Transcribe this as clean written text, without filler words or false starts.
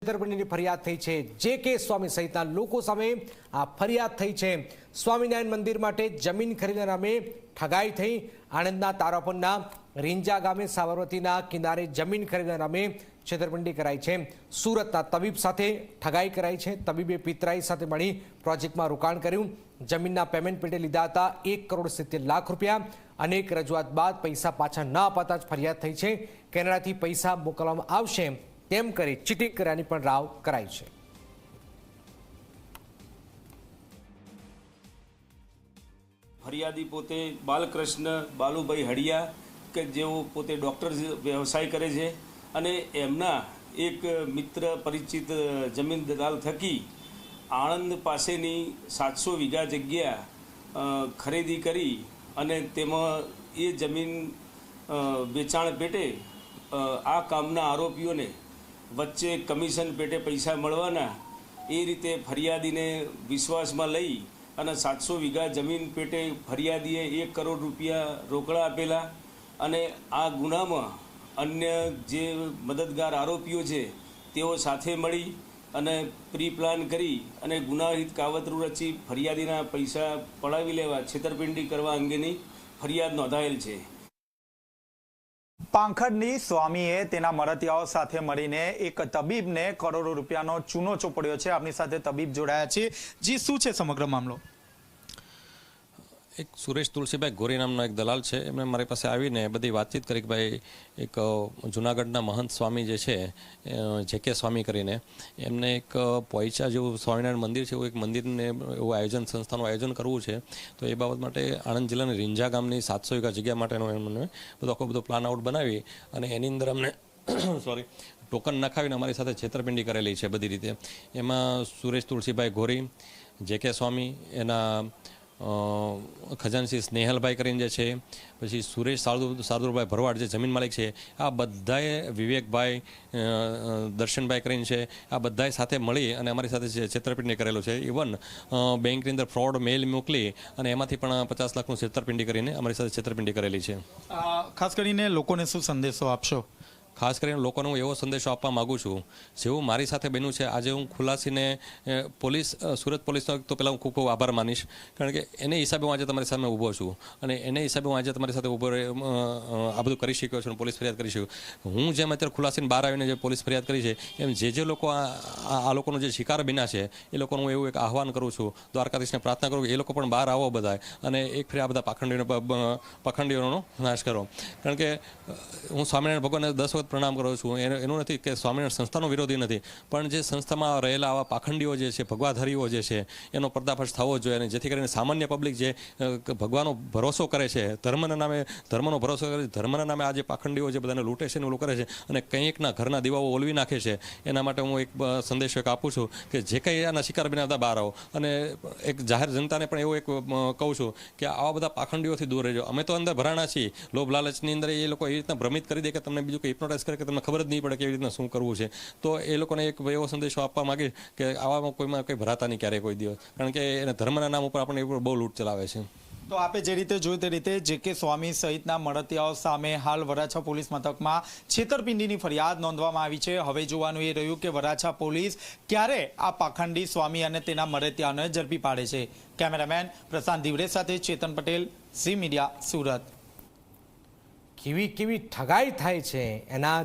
છેતરપિંડીની ફરિયાદ થઈ છે। જે કે સ્વામી સહિતના લોકો સામે આ ફરિયાદ થઈ છે। સ્વામિનારાયણ મંદિર માટે જમીન ખરીદવાના નામે ઠગાઈ થઈ। આણંદના તારાપુરના રીંજા ગામે સાબરમતીના કિનારે જમીન ખરીદવાના નામે છેતરપિંડી કરાઈ છે। સુરતના તબીબ સાથે ઠગાઈ કરાઈ છે। તબીબે પિતરાઈ સાથે મળી પ્રોજેક્ટમાં રોકાણ કર્યું। જમીનના પેમેન્ટ પેટે લીધા હતા 1,70,00,000 રૂપિયા। અનેક રજૂઆત બાદ પૈસા પાછા ન અપાતા જ ફરિયાદ થઈ છે। કેનેડાથી પૈસા મોકલવામાં આવશે તેમ કરી ચીટિંગ કર્યાની પણ રાવ કરાઈ છે। ફરિયાદી પોતે બાલકૃષ્ણ બાલુભાઈ હડિયા કે જેઓ પોતે ડૉક્ટર વ્યવસાય કરે છે અને એમના એક મિત્ર પરિચિત જમીન દલાલ થકી આણંદ પાસેની 700 વીઘા જગ્યા ખરીદી કરી અને તેમાં એ જમીન વેચાણ પેટે આ કામના આરોપીઓને વચ્ચે કમિશન પેટે પૈસા મળવાના એ રીતે ફરિયાદીને વિશ્વાસમાં લઈ અને 700 વીઘા જમીન પેટે ફરિયાદીએ 1 કરોડ રૂપિયા રોકડા આપેલા અને આ ગુનામાં અન્ય જે મદદગાર આરોપીઓ છે તેઓ સાથે મળી અને પ્રી પ્લાન કરી અને ગુનાહિત કાવતરું રચી ફરિયાદીના પૈસા પડાવી લેવા છેતરપિંડી કરવા અંગેની ફરિયાદ નોંધાયેલ છે। પાંખડની સ્વામીએ તેના મળતિયાઓ સાથે મળીને એક તબીબને કરોડો રૂપિયાનો ચૂનો ચોપડ્યો છે। આપની સાથે તબીબ જોડાયા છે। જી, શું છે સમગ્ર મામલો? એક સુરેશ તુલસીભાઈ ગોરી નામનો એક દલાલ છે। એમણે મારી પાસે આવીને બધી વાતચીત કરી કે ભાઈ એક જૂનાગઢના મહંત સ્વામી જે છે જેકે સ્વામી કરીને એમને એક પોઈચા જેવું સ્વામિનારાયણ મંદિર છે એવું એક મંદિરને એવું આયોજન સંસ્થાનું આયોજન કરવું છે। તો એ બાબત માટે આણંદ જિલ્લાની રીંજા ગામની 700 વીઘા જગ્યા માટેનો એમને બધો પ્લાન આઉટ બનાવી અને એની અંદર અમને ટોકન નખાવીને અમારી સાથે છેતરપિંડી કરેલી છે બધી રીતે। એમાં સુરેશ તુલસીભાઈ ગોરી, જેકે સ્વામી, એના ખજાનસી સ્નેહલભાઈ કરીને જે છે, પછી સુરેશ સારદુરભાઈ ભરવાડ જે જમીન માલિક છે, આ બધાએ વિવેકભાઈ દર્શનભાઈ કરીને છે, આ બધાએ સાથે મળી અને અમારી સાથે છેતરપિંડી કરેલું છે। ઇવન બેંકની અંદર ફ્રોડ મેલ મોકલી અને એમાંથી પણ 50 લાખનું છેતરપિંડી કરીને અમારી સાથે છેતરપિંડી કરેલી છે। ખાસ કરીને લોકોને શું સંદેશો આપશો? ખાસ કરીને લોકોને હું એવો સંદેશો આપવા માગું છું, જેવું મારી સાથે બન્યું છે આજે હું ખુલાસીને પોલીસ સુરત પોલીસનો તો પહેલાં હું ખૂબ ખૂબ આભાર માનીશ, કારણ કે એને હિસાબે હું આજે તમારી સામે ઊભો છું અને એને હિસાબે હું આજે તમારી સાથે ઊભો આ બધું કરી શક્યો છું અને પોલીસ ફરિયાદ કરી શક્યો। હું જેમ અત્યારે ખુલાસીને બહાર આવીને જે પોલીસ ફરિયાદ કરી છે એમ જે લોકો આ લોકોનો જે શિકાર બન્યા છે એ લોકોનું હું એવું એક આહવાન કરું છું, દ્વારકાધીશને પ્રાર્થના કરું કે એ લોકો પણ બહાર આવો બધા અને એક ફરી આ બધા પાખંડીઓનો નાશ કરો। કારણ કે હું સ્વામિનારાયણ ભગવાનને 10 વખત પ્રણામ કરું છું। એનું નથી કે સ્વામિનારાયણ સંસ્થાનો વિરોધી નથી, પણ જે સંસ્થામાં રહેલા આવા પાખંડીઓ જે છે, ભગવાધારીઓ જે છે, એનો પર્દાફાશ થવો જોઈએ અને જેથી કરીને સામાન્ય પબ્લિક જે ભગવાનનો ભરોસો કરે છે, ધર્મનો ભરોસો કરે છે, ધર્મના નામે આ જે પાખંડીઓ જે બધાને લૂંટે છે ને ઓલું કરે છે અને કંઈકના ઘરના દીવાઓ ઓલવી નાખે છે, એના માટે હું એક સંદેશો એક આપું છું કે જે કંઈ આના શિકાર બન્યા બધા બહાર આવો અને એક જાહેર જનતાને પણ એવું એક કહું છું કે આવા બધા પાખંડીઓથી દૂર રહેજો। અમે તો અંદર ભરાણા છીએ, લોભ લાલચની અંદર એ લોકો એવી રીતના ભ્રમિત કરી દે કે તમને બીજું કંઈ હિપ્નોટાઇઝ કરે કે તમને ખબર જ નહીં પડે કેવી રીતના શું કરવું છે। તો એ લોકોને એક એવો સંદેશો આપવા માંગીશ કે આવામાં કોઈમાં કંઈ ભરાતા નહીં ક્યારેય કોઈ દિવસ, કારણ કે એને ધર્મના નામ ઉપર આપણને બહુ લૂંટ ચલાવે છે। તો આપે જે રીતે જોયું તે રીતે જેકે સ્વામી સહિતના મળતિયાઓ સામે હાલ વરાછા પોલીસ મથકમાં છેતરપિંડીની ફરિયાદ નોંધવામાં આવી છે। હવે જોવાનું એ રહ્યું કે વરાછા પોલીસ ક્યારે આ પાખંડી સ્વામી અને તેના મળતિયાઓને ઝડપી પાડે છે। કેમેરામેન પ્રશાંત દિવરે સાથે ચેતન પટેલ, ઝી મીડિયા, સુરત। કેવી ઠગાઈ થાય છે એના